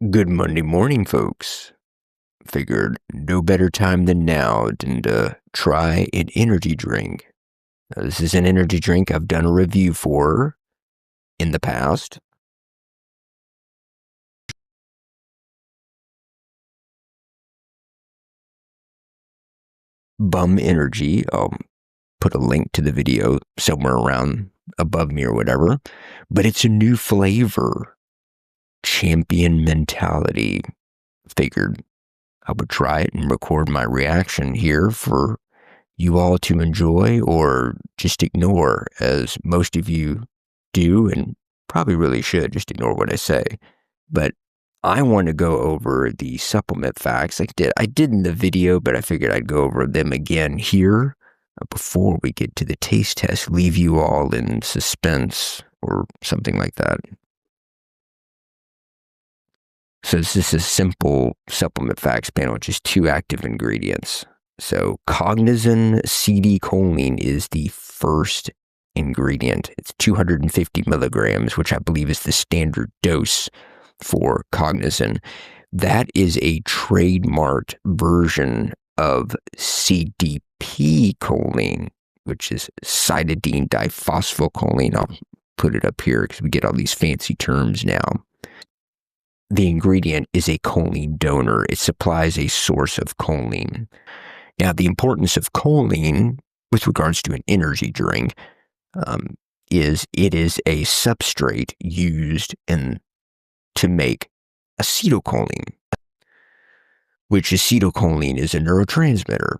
Good Monday morning, folks. Figured no better time than now than to try an energy drink. Now, this is an energy drink I've done a review for in the past. Bum Energy. I'll put a link to the video somewhere around above me or whatever. But it's a new flavor. Champion Mentality. Figured I would try it and record my reaction here for you all to enjoy or just ignore, as most of you do and probably really should just ignore what I say. But I want to go over the supplement facts. I did in the video, but I figured I'd go over them again here before we get to the taste test, leave you all in suspense or something like that. So this is a simple supplement facts panel, just 2 active ingredients. So cognizin CD-choline is the first ingredient. It's 250 milligrams, which I believe is the standard dose for cognizin. That is a trademarked version of CDP-choline, which is cytidine diphosphocholone. I'll put it up here because we get all these fancy terms now. The ingredient is a choline donor. It supplies a source of choline. Now, the importance of choline with regards to an energy drink is it is a substrate used to make acetylcholine, which acetylcholine is a neurotransmitter.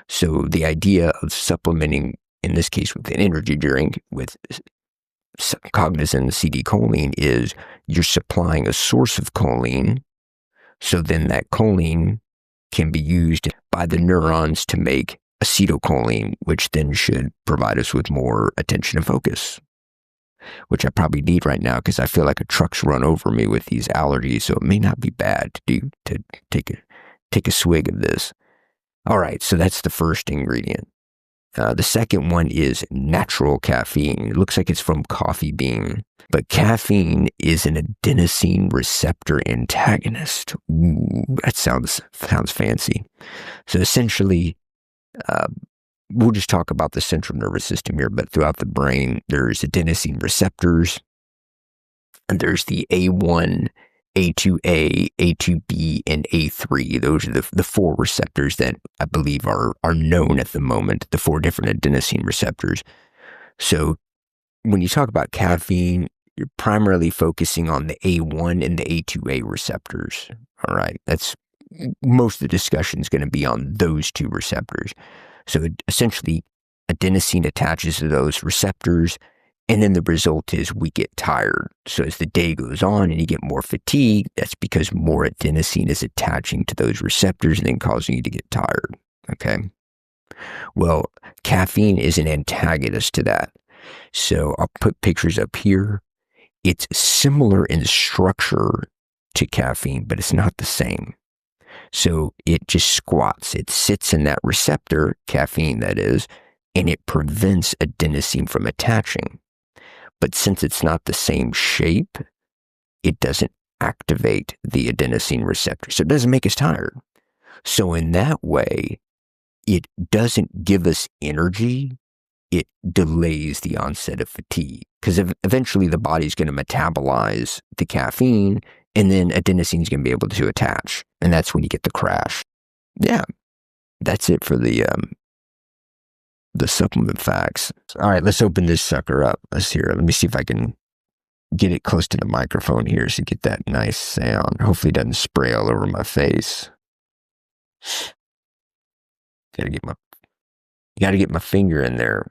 So the idea of supplementing, in this case with an energy drink, with cognizin CD-choline is you're supplying a source of choline, so then that choline can be used by the neurons to make acetylcholine, which then should provide us with more attention and focus, which I probably need right now because I feel like a truck's run over me with these allergies, so it may not be bad to take a swig of this. All right, so that's the first ingredient. The second one is natural caffeine. It looks like it's from coffee bean, but caffeine is an adenosine receptor antagonist. Ooh, that sounds fancy. So essentially, we'll just talk about the central nervous system here, but throughout the brain, there's adenosine receptors, and there's the A1, A2A, A2B, and A3. Those are the 4 receptors that I believe are known at the moment, the 4 different adenosine receptors. So when you talk about caffeine, you're primarily focusing on the A1 and the A2A receptors. All right, that's most of the discussion is going to be on those 2 receptors. So essentially, adenosine attaches to those receptors, and then the result is we get tired. So as the day goes on and you get more fatigue, that's because more adenosine is attaching to those receptors and then causing you to get tired. Okay. Well, caffeine is an antagonist to that. So I'll put pictures up here. It's similar in structure to caffeine, but it's not the same. So it just squats. It sits in that receptor, caffeine that is, and it prevents adenosine from attaching. But since it's not the same shape, it doesn't activate the adenosine receptor. So it doesn't make us tired. So in that way, it doesn't give us energy. It delays the onset of fatigue because eventually the body's going to metabolize the caffeine, and then adenosine is going to be able to attach. And that's when you get the crash. Yeah, that's it for the supplement facts. All right, let's open this sucker up. Let me see if I can get it close to the microphone here so you get that nice sound. Hopefully it doesn't spray all over my face. Gotta get my finger in there.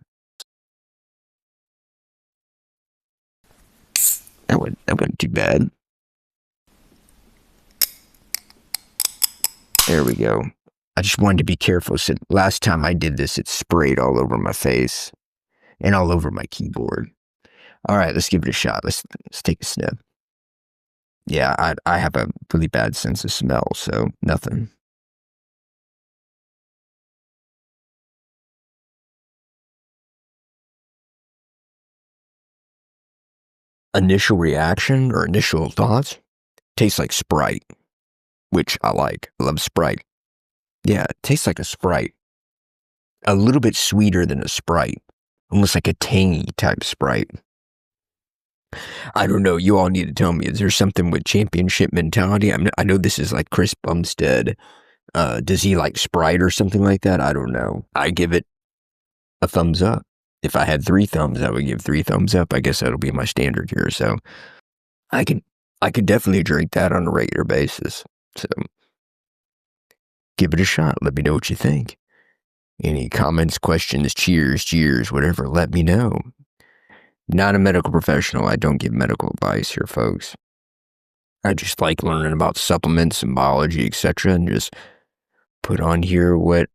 That wasn't too bad. There we go. I just wanted to be careful. So last time I did this, it sprayed all over my face and all over my keyboard. All right, let's give it a shot. Let's take a sniff. Yeah, I have a really bad sense of smell, so nothing. Initial reaction or initial thoughts? Tastes like Sprite, which I like. I love Sprite. Yeah, it tastes like a Sprite. A little bit sweeter than a Sprite. Almost like a tangy type Sprite. I don't know. You all need to tell me. Is there something with championship mentality? I know this is like Chris Bumstead. Does he like Sprite or something like that? I don't know. I give it a thumbs up. If I had 3 thumbs, I would give 3 thumbs up. I guess that'll be my standard here. So I could definitely drink that on a regular basis. So give it a shot. Let me know what you think. Any comments, questions, cheers, jeers, whatever, let me know. Not a medical professional. I don't give medical advice here, folks. I just like learning about supplements and biology, etc., and just put on here what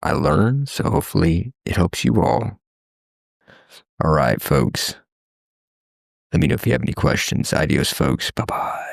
I learn. So hopefully it helps you all. All right, folks. Let me know if you have any questions. Adios, folks. Bye-bye.